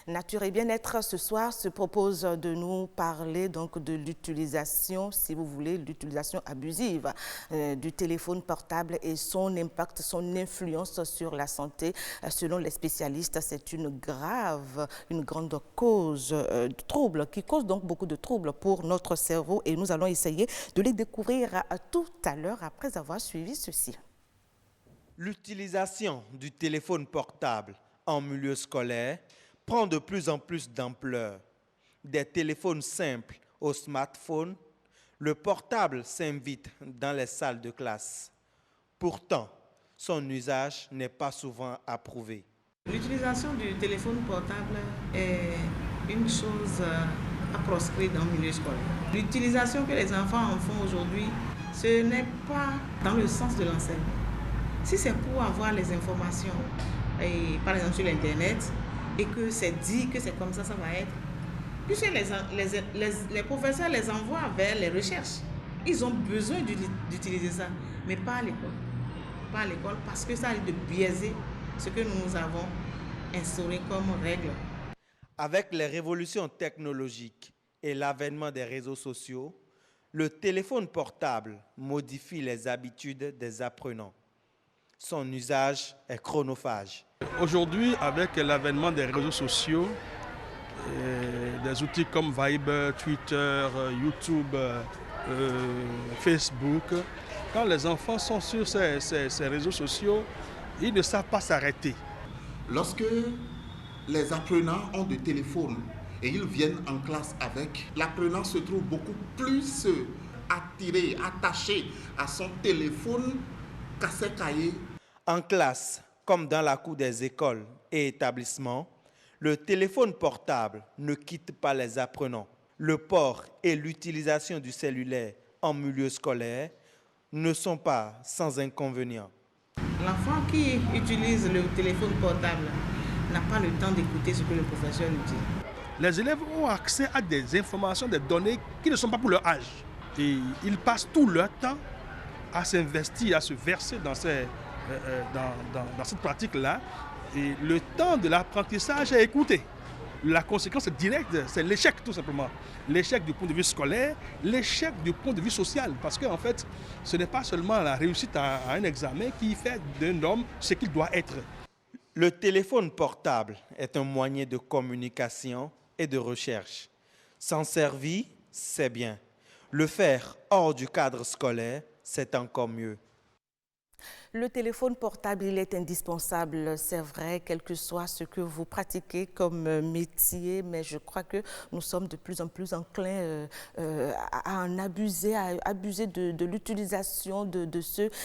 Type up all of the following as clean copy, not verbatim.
Nature et bien-être, ce soir, se propose de nous parler donc de l'utilisation, si vous voulez, l'utilisation abusive du téléphone portable et son impact, son influence sur la santé. Selon les spécialistes, c'est une grande cause de troubles, qui cause donc beaucoup de troubles pour notre cerveau et nous allons essayer de les découvrir tout à l'heure après avoir suivi ceci. L'utilisation du téléphone portable en milieu scolaire prend de plus en plus d'ampleur. Des téléphones simples aux smartphones, le portable s'invite dans les salles de classe. Pourtant, son usage n'est pas souvent approuvé. L'utilisation du téléphone portable est une chose à proscrire dans le milieu scolaire. L'utilisation que les enfants en font aujourd'hui, ce n'est pas dans le sens de l'enseignement. Si c'est pour avoir les informations, par exemple sur l'Internet, et que c'est dit que c'est comme ça va être, puisque les professeurs les envoient vers les recherches. Ils ont besoin d'utiliser ça, mais pas à l'école. Pas à l'école parce que ça risque de biaiser ce que nous avons instauré comme règle. Avec les révolutions technologiques et l'avènement des réseaux sociaux, le téléphone portable modifie les habitudes des apprenants. Son usage est chronophage. Aujourd'hui, avec l'avènement des réseaux sociaux, des outils comme Viber, Twitter, YouTube, Facebook, quand les enfants sont sur ces réseaux sociaux, ils ne savent pas s'arrêter. Lorsque les apprenants ont des téléphones et ils viennent en classe avec, l'apprenant se trouve beaucoup plus attiré, attaché à son téléphone qu'à ses cahiers. En classe, comme dans la cour des écoles et établissements, le téléphone portable ne quitte pas les apprenants. Le port et l'utilisation du cellulaire en milieu scolaire ne sont pas sans inconvénients. L'enfant qui utilise le téléphone portable n'a pas le temps d'écouter ce que le professeur lui dit. Les élèves ont accès à des informations, des données qui ne sont pas pour leur âge. Et ils passent tout leur temps à s'investir, à se verser dans cette pratique-là. Et le temps de l'apprentissage est écourté. La conséquence directe, c'est l'échec tout simplement. L'échec du point de vue scolaire, l'échec du point de vue social. Parce qu'en fait, ce n'est pas seulement la réussite à un examen qui fait d'un homme ce qu'il doit être. Le téléphone portable est un moyen de communication et de recherche. S'en servir, c'est bien. Le faire hors du cadre scolaire, c'est encore mieux. Le téléphone portable, il est indispensable, c'est vrai, quel que soit ce que vous pratiquez comme métier, mais je crois que nous sommes de plus en plus enclins à en abuser, à abuser de l'utilisation de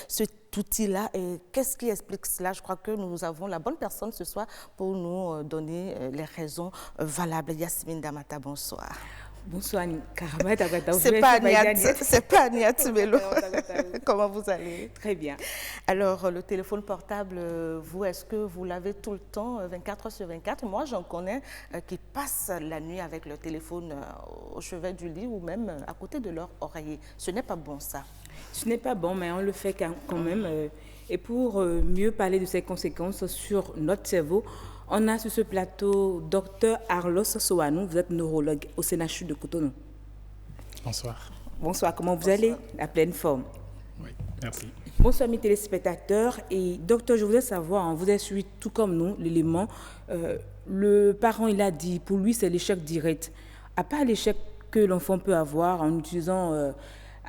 cet outil-là. Et qu'est-ce qui explique cela? Je crois que nous avons la bonne personne ce soir pour nous donner les raisons valables. Yasmine Damata, bonsoir. Bonsoir, Karamat. C'est pas Agnat Melo. Comment vous allez? Très bien. Alors, le téléphone portable, vous, est-ce que vous l'avez tout le temps, 24 heures sur 24? Moi, j'en connais qui passent la nuit avec le téléphone au chevet du lit ou même à côté de leur oreiller. Ce n'est pas bon, ça. Ce n'est pas bon, mais on le fait quand même. Et pour mieux parler de ses conséquences sur notre cerveau, on a sur ce plateau Dr Arlos Soanou, vous êtes neurologue au CNHU de Cotonou. Bonsoir. Bonsoir, comment vous allez? À pleine forme. Oui, merci. Bonsoir mes téléspectateurs. Et docteur, je voudrais savoir, vous avez suivi tout comme nous l'élément. Le parent, il a dit, pour lui, c'est l'échec direct. À part l'échec que l'enfant peut avoir en utilisant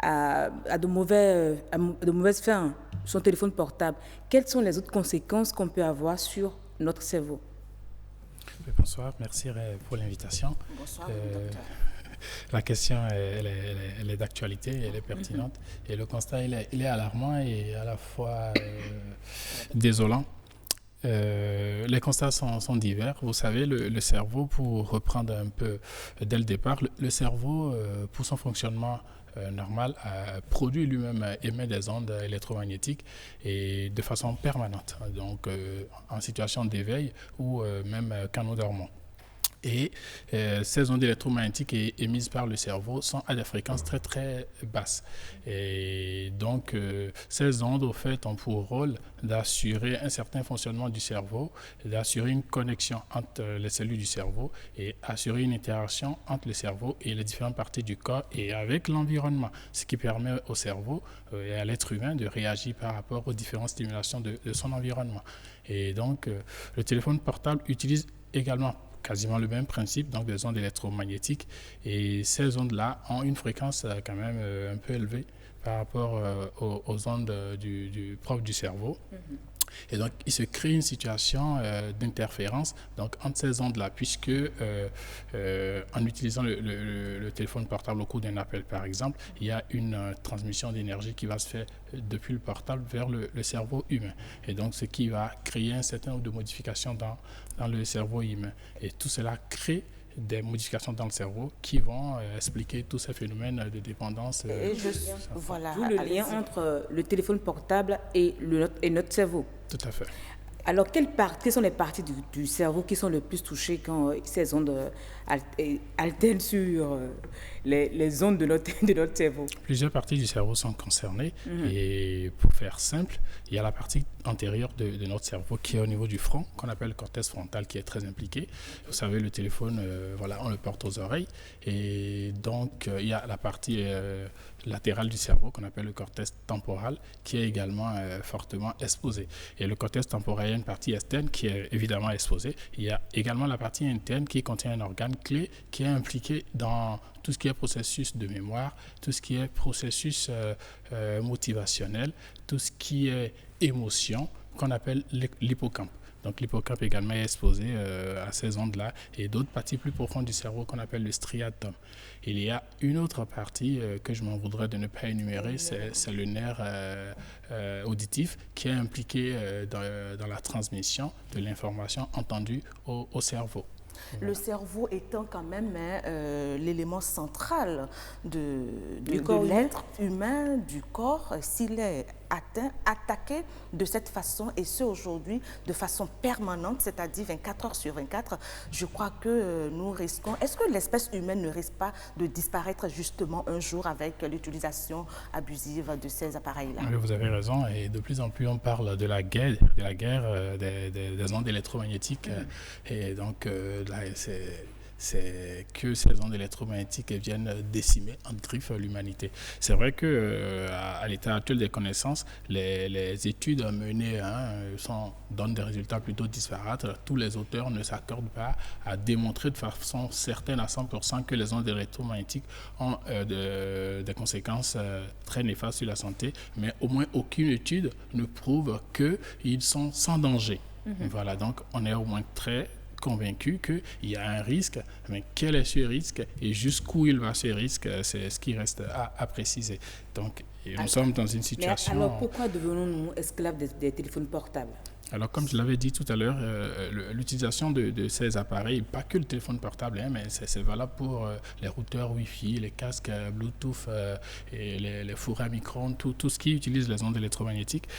à de mauvaises fins son téléphone portable, quelles sont les autres conséquences qu'on peut avoir sur notre cerveau? Bonsoir, merci pour l'invitation. Bonsoir, docteur. La question, elle est d'actualité, elle est pertinente. Et le constat, il est alarmant et à la fois désolant. Les constats sont divers. Vous savez, le cerveau, pour reprendre un peu dès le départ, le cerveau, pour son fonctionnement normal, produit lui-même, émet des ondes électromagnétiques et de façon permanente, donc en situation d'éveil ou même quand nous dormons. Et ces ondes électromagnétiques émises par le cerveau sont à des fréquences très très basses. Et donc ces ondes au fait ont pour rôle d'assurer un certain fonctionnement du cerveau, d'assurer une connexion entre les cellules du cerveau et assurer une interaction entre le cerveau et les différentes parties du corps et avec l'environnement, ce qui permet au cerveau et à l'être humain de réagir par rapport aux différentes stimulations de son environnement. Et donc le téléphone portable utilise également quasiment le même principe, donc des ondes électromagnétiques, et ces ondes-là ont une fréquence quand même un peu élevée par rapport aux ondes propres du cerveau. Et donc, il se crée une situation d'interférence donc, entre ces ondes-là, puisque en utilisant le téléphone portable au cours d'un appel, par exemple, il y a une transmission d'énergie qui va se faire depuis le portable vers le cerveau humain. Et donc, ce qui va créer un certain nombre de modifications dans le cerveau humain. Et tout cela crée des modifications dans le cerveau qui vont expliquer tous ces phénomènes de dépendance. Voilà. D'où le lien entre le téléphone portable et notre cerveau. Tout à fait. Alors, quelles sont les parties du cerveau qui sont le plus touchées quand ces ondes alternent sur les ondes de notre cerveau? Plusieurs parties du cerveau sont concernées. Et pour faire simple, il y a la partie antérieure de notre cerveau qui est au niveau du front, qu'on appelle le cortex frontal, qui est très impliqué. Vous savez, le téléphone, on le porte aux oreilles. Et donc, il y a la partie latérale du cerveau, qu'on appelle le cortex temporal, qui est également fortement exposé. Et le cortex temporal, il y a une partie externe qui est évidemment exposée. Il y a également la partie interne qui contient un organe clé qui est impliqué dans tout ce qui est processus de mémoire, tout ce qui est processus motivationnel, tout ce qui est émotion, qu'on appelle l'hippocampe. Donc l'hippocampe également est exposé à ces ondes-là et d'autres parties plus profondes du cerveau qu'on appelle le striatum. Il y a une autre partie que je m'en voudrais de ne pas énumérer, c'est le nerf auditif qui est impliqué dans la transmission de l'information entendue au cerveau. Le cerveau étant quand même l'élément central de l'être humain, du corps, s'il est attaqué de cette façon, et ce aujourd'hui de façon permanente, c'est-à-dire 24 heures sur 24, je crois que nous risquons... Est-ce que l'espèce humaine ne risque pas de disparaître justement un jour avec l'utilisation abusive de ces appareils-là? Oui, vous avez raison, et de plus en plus on parle de la guerre des ondes électromagnétiques, et donc là, c'est que ces ondes électromagnétiques viennent décimer en griffe l'humanité. C'est vrai qu'à l'état actuel des connaissances, les études menées donnent des résultats plutôt disparates. Tous les auteurs ne s'accordent pas à démontrer de façon certaine à 100% que les ondes électromagnétiques ont des conséquences très néfastes sur la santé, mais au moins aucune étude ne prouve qu'ils sont sans danger. Voilà, donc on est au moins très convaincu qu'il y a un risque, mais quel est ce risque et jusqu'où il va ce risque, c'est ce qui reste à préciser. Donc, nous sommes dans une situation... Mais alors, pourquoi devenons-nous esclaves des téléphones portables? Alors, comme je l'avais dit tout à l'heure, l'utilisation de ces appareils, pas que le téléphone portable, mais c'est valable pour les routeurs Wi-Fi, les casques Bluetooth et les fours à micro-ondes, tout ce qui utilise les ondes électromagnétiques,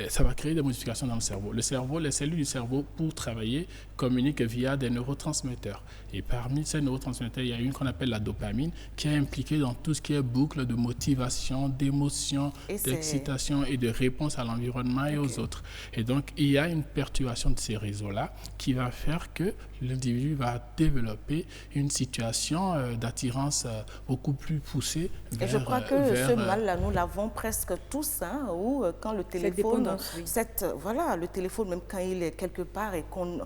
ça va créer des modifications dans le cerveau. Le cerveau, les cellules du cerveau, pour travailler, communiquent via des neurotransmetteurs. Et parmi ces neurotransmetteurs, il y a une qu'on appelle la dopamine, qui est impliquée dans tout ce qui est boucle de motivation, d'émotion, d'excitation et de réponse à l'environnement et aux autres. Et donc, il y a une perturbation de ces réseaux-là qui va faire que l'individu va développer une situation d'attirance beaucoup plus poussée vers... Et je crois que ce mal-là, nous l'avons presque tous, où quand le téléphone, le téléphone, même quand il est quelque part et qu'on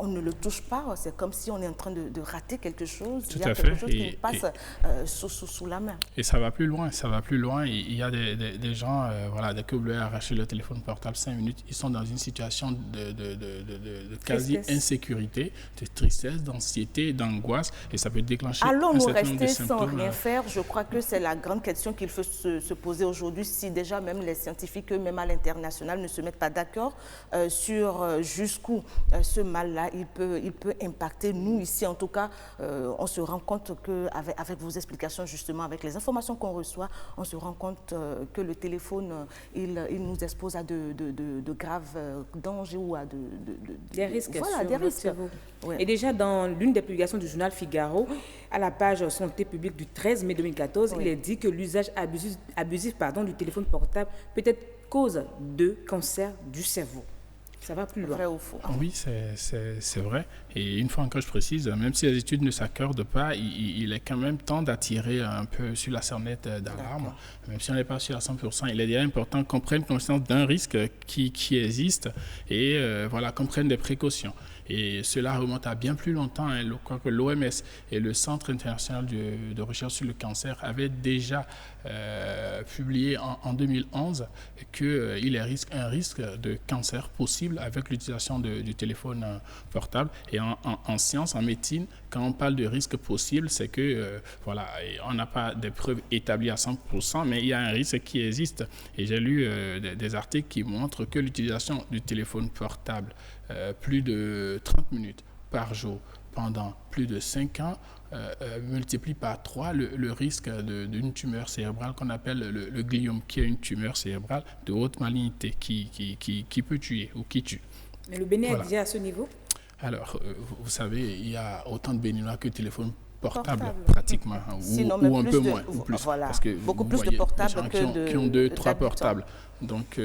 ne le touche pas, c'est comme si on est en train de rater quelque chose. Tout il y a quelque chose qui passe sous la main. Et ça va plus loin, Il y a des gens, dès que vous voulez arracher le téléphone portable 5 minutes, ils sont dans une situation de quasi-insécurité, de tristesse, d'anxiété, d'angoisse, et ça peut déclencher allons-nous rester sans rien faire? Je crois que c'est la grande question qu'il faut se poser aujourd'hui, si déjà même les scientifiques, même à l'international, ne se mettent pas d'accord sur jusqu'où ce mal-là, il peut impacter. Nous, ici, en tout cas, on se rend compte qu'avec vos explications, justement, avec les informations qu'on reçoit, on se rend compte que le téléphone, il nous expose à de graves graves dangers ou à des risques. Voilà, sur des votre risques. cerveau. Ouais. Et déjà, dans l'une des publications du journal Figaro, à la page Santé publique du 13 mai 2014, il est dit que l'usage abusif du téléphone portable peut être cause de cancer du cerveau. Ça va plus loin. Vrai ou faux? Oui, c'est vrai. Et une fois encore, je précise, même si les études ne s'accordent pas, il est quand même temps d'attirer un peu sur la sonnette d'alarme. Même si on n'est pas sûr à 100%, il est déjà important qu'on prenne conscience d'un risque qui existe et qu'on prenne des précautions. Et cela remonte à bien plus longtemps. Je crois que l'OMS et le Centre international de recherche sur le cancer avaient déjà publié en 2011 qu'il y a un risque de cancer possible avec l'utilisation du téléphone portable. Et en sciences, en médecine, quand on parle de risque possible, c'est que on n'a pas de preuves établies à 100%, mais il y a un risque qui existe. Et j'ai lu des articles qui montrent que l'utilisation du téléphone portable plus de 30 minutes par jour pendant plus de 5 ans multiplie par 3 le risque d'une tumeur cérébrale qu'on appelle le gliome, qui est une tumeur cérébrale de haute malignité qui peut tuer ou qui tue. Mais le Bénin est déjà à ce niveau? Alors, vous savez, il y a autant de Béninois que de téléphones portables, pratiquement, ou un peu moins, ou plus. Voilà. Parce que beaucoup plus de portables qui ont 2-3 portables. Donc,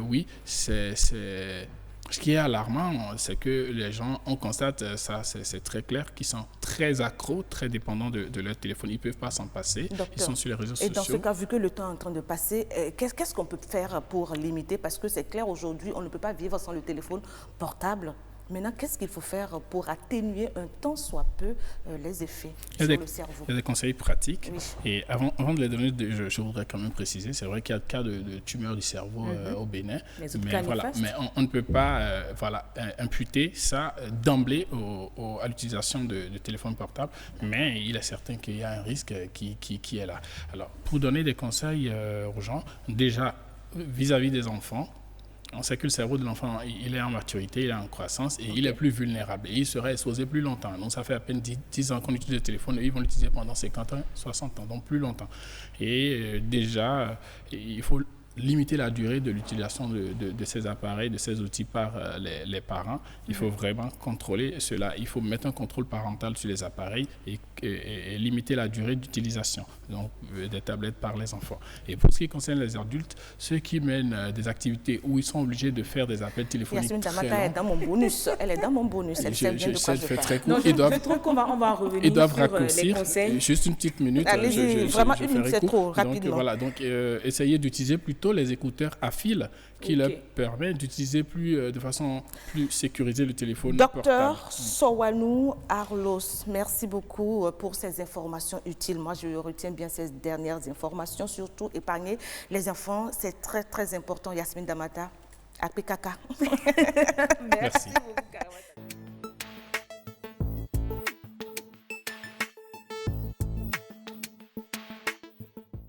oui, ce qui est alarmant, c'est que les gens, on constate, ça c'est très clair, qu'ils sont très accros, très dépendants de leur téléphone. Ils ne peuvent pas s'en passer. Docteur, ils sont sur les réseaux sociaux. Et dans ce cas, vu que le temps est en train de passer, qu'est-ce qu'on peut faire pour limiter? Parce que c'est clair, aujourd'hui, on ne peut pas vivre sans le téléphone portable. Maintenant, qu'est-ce qu'il faut faire pour atténuer un tant soit peu les effets sur le cerveau? Il y a des conseils pratiques. Oui. Et avant de les donner, je voudrais quand même préciser, c'est vrai qu'il y a des cas de tumeur du cerveau au Bénin. Mais on ne peut pas imputer ça d'emblée à l'utilisation de téléphone portable. Mais il est certain qu'il y a un risque qui est là. Alors, pour donner des conseils aux gens, déjà, vis-à-vis des enfants, on sait que le cerveau de l'enfant, il est en maturité, il est en croissance et il est plus vulnérable. Et il serait exposé plus longtemps. Donc, ça fait à peine 10 ans qu'on utilise le téléphone et ils vont l'utiliser pendant 50 ans, 60 ans, donc plus longtemps. Et déjà, il faut limiter la durée de l'utilisation de ces appareils, de ces outils par les parents. Il faut vraiment contrôler cela. Il faut mettre un contrôle parental sur les appareils et limiter la durée d'utilisation des tablettes par les enfants. Et pour ce qui concerne les adultes, ceux qui mènent des activités où ils sont obligés de faire des appels téléphoniques Yasmine très Damata longs. est dans mon bonus. Elle est dans mon bonus. Elle sait bien de quoi je très parle. court. Je trouve qu'on va en revenir Ils doivent sur les raccourcir. conseils. Juste une petite minute. Allez-y, vraiment une minute, c'est trop, Donc, rapidement. essayez d'utiliser plutôt les écouteurs à fil qui leur permet d'utiliser de façon plus sécurisée le téléphone portable. Docteur Sowanou Arlos, merci beaucoup pour ces informations utiles. Moi, je retiens bien ces dernières informations, surtout épargner les enfants, c'est très très important. Yasmine Damata, APKK. Merci. Beaucoup, Karawata.